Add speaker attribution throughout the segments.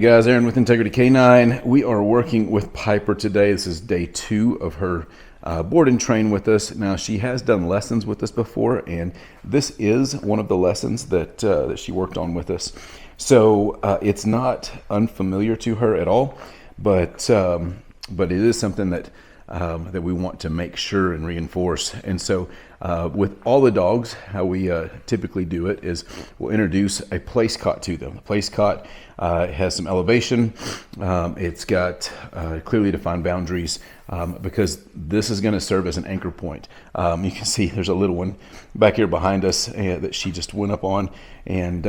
Speaker 1: guys, Aaron with Integrity K9. We are working with Piper today. This is day 2 of her board and train with us. Now, she has done lessons with us before, and this is one of the lessons that she worked on with us. So it's not unfamiliar to her at all, but it is something that we want to make sure and reinforce. And so with all the dogs, how we typically do it is we'll introduce a place cot to them. A place cot has some elevation. It's got clearly defined boundaries because this is going to serve as an anchor point. You can see there's a little one back here behind us that she just went up on and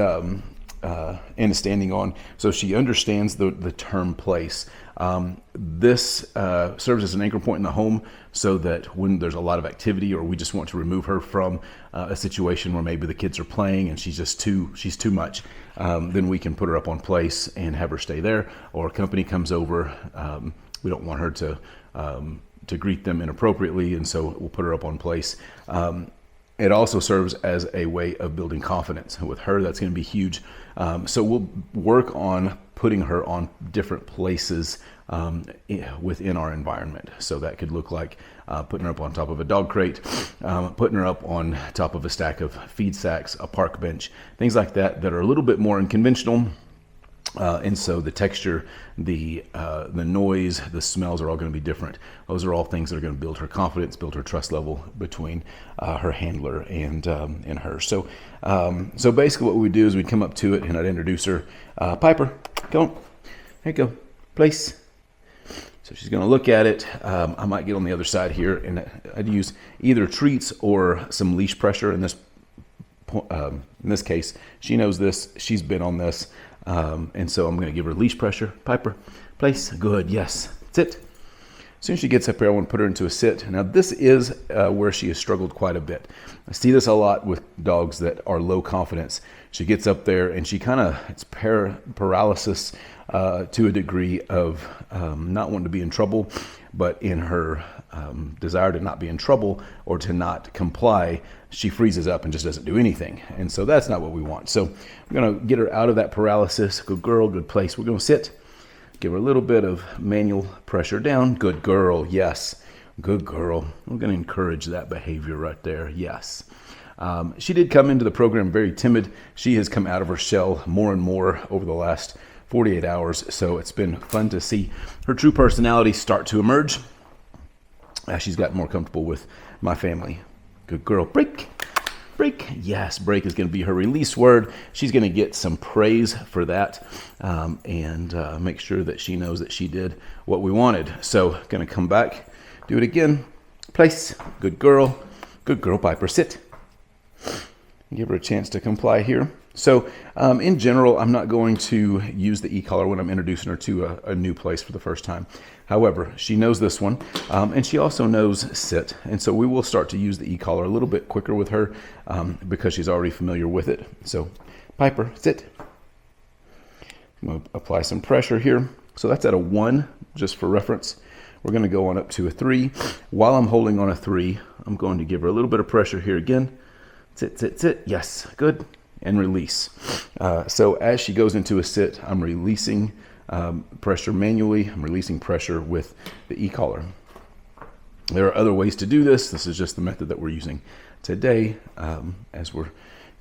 Speaker 1: is standing on. So she understands the term place. This serves as an anchor point in the home so that when there's a lot of activity or we just want to remove her from a situation where maybe the kids are playing and she's too much, then we can put her up on place and have her stay there. Or company comes over, we don't want her to greet them inappropriately, and so we'll put her up on place. It also serves as a way of building confidence. With her, that's going to be huge. So we'll work on putting her on different places within our environment. So that could look like putting her up on top of a dog crate, putting her up on top of a stack of feed sacks, a park bench, things like that are a little bit more unconventional. And so the texture, the noise, the smells are all going to be different. Those are all things that are going to build her confidence, build her trust level between her handler and her. So basically what we do is we'd come up to it and I'd introduce her. Piper, come on. There you go. Place. So she's going to look at it. I might get on the other side here, and I'd use either treats or some leash pressure. In this case, she knows this. She's been on this. And so I'm going to give her leash pressure. Piper, place. Good. Yes. Sit. As soon as she gets up here, I want to put her into a sit. Now, this is where she has struggled quite a bit. I see this a lot with dogs that are low confidence. She gets up there and she it's paralysis to a degree of not wanting to be in trouble, but in her desire to not be in trouble or to not comply, she freezes up and just doesn't do anything. And so that's not what we want. So we're going to get her out of that paralysis. Good girl, good place. We're going to sit. Give her a little bit of manual pressure down. Good girl. Yes. Good girl. We're going to encourage that behavior right there. Yes. She did come into the program very timid. She has come out of her shell more and more over the last 48 hours. So it's been fun to see her true personality start to emerge as she's gotten more comfortable with my family. Good girl. Break. Break. Yes, break is going to be her release word. She's going to get some praise for that and make sure that she knows that she did what we wanted. So going to come back, do it again. Place. Good girl. Good girl, Piper. Sit. Give her a chance to comply here. So in general, I'm not going to use the e-collar when I'm introducing her to a new place for the first time. However, she knows this one, and she also knows sit. And so we will start to use the e-collar a little bit quicker with her because she's already familiar with it. So Piper, sit. I'm going to apply some pressure here. So that's at a 1, just for reference. We're going to go on up to a 3. While I'm holding on a 3, I'm going to give her a little bit of pressure here again. Sit, sit, sit. Yes, good. And release. So as she goes into a sit, I'm releasing pressure manually. I'm releasing pressure with the e-collar. There are other ways to do this. This is just the method that we're using today as we're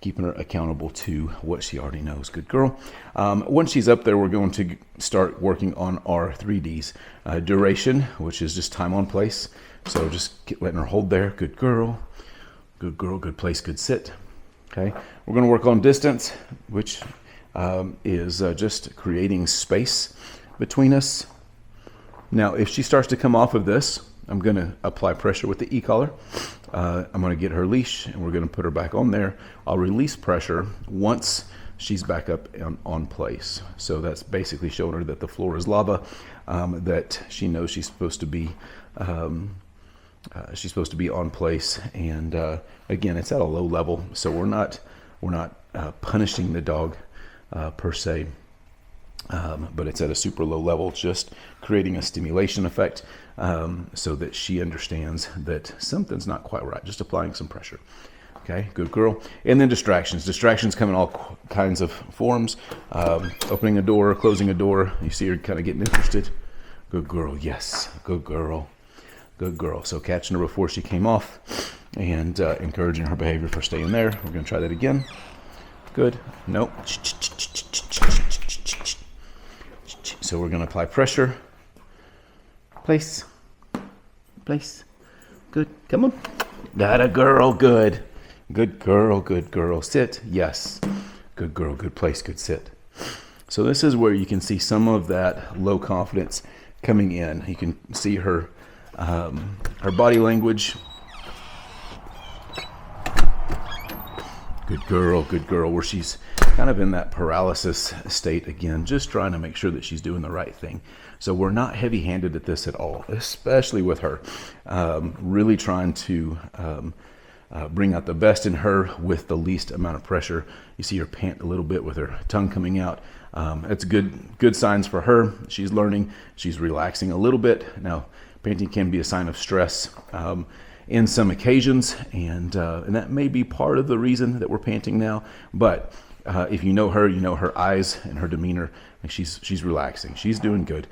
Speaker 1: keeping her accountable to what she already knows. Good girl. Once she's up there, we're going to start working on our 3Ds. Duration, which is just time on place. So just letting her hold there. Good girl. Good girl. Good place. Good sit. Okay, we're going to work on distance, which is just creating space between us. Now, if she starts to come off of this, I'm going to apply pressure with the e-collar. I'm going to get her leash, and we're going to put her back on there. I'll release pressure once she's back up on place. So that's basically showing her that the floor is lava, that she knows she's supposed to be on place, and again, it's at a low level, so we're not punishing the dog per se, but it's at a super low level, just creating a stimulation effect so that she understands that something's not quite right. Just applying some pressure. Okay, good girl. And then distractions. Distractions come in all kinds of forms. Opening a door, closing a door. You see her kind of getting interested. Good girl, yes, good girl. Good girl. So catching her before she came off and encouraging her behavior for staying there. We're going to try that again. Good. Nope. So we're going to apply pressure. Place. Place. Good. Come on. Got a girl. Good. Good girl. Good girl. Sit. Yes. Good girl. Good place. Good sit. So this is where you can see some of that low confidence coming in. You can see her body language. Good girl, where she's kind of in that paralysis state again, just trying to make sure that she's doing the right thing. So we're not heavy-handed at this at all, especially with her. Really trying to bring out the best in her with the least amount of pressure. You see her pant a little bit with her tongue coming out. It's good signs for her. She's learning, she's relaxing a little bit. Now, panting can be a sign of stress in some occasions, and that may be part of the reason that we're panting now. But if you know her eyes and her demeanor, she's relaxing. She's doing good.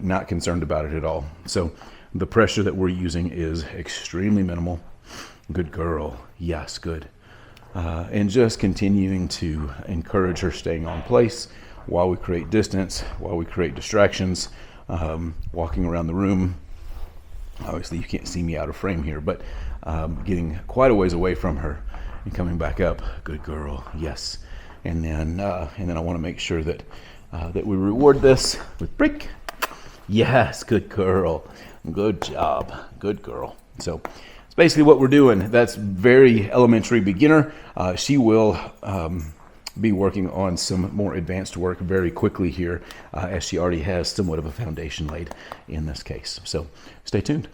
Speaker 1: Not concerned about it at all. So the pressure that we're using is extremely minimal. Good girl. Yes, good. And just continuing to encourage her staying on place while we create distance, while we create distractions, walking around the room. Obviously, you can't see me out of frame here, but getting quite a ways away from her and coming back up. Good girl, yes. And then I want to make sure that we reward this with break. Yes, good girl. Good job. Good girl. So it's basically what we're doing. That's very elementary beginner. She will be working on some more advanced work very quickly here, as she already has somewhat of a foundation laid in this case. So stay tuned.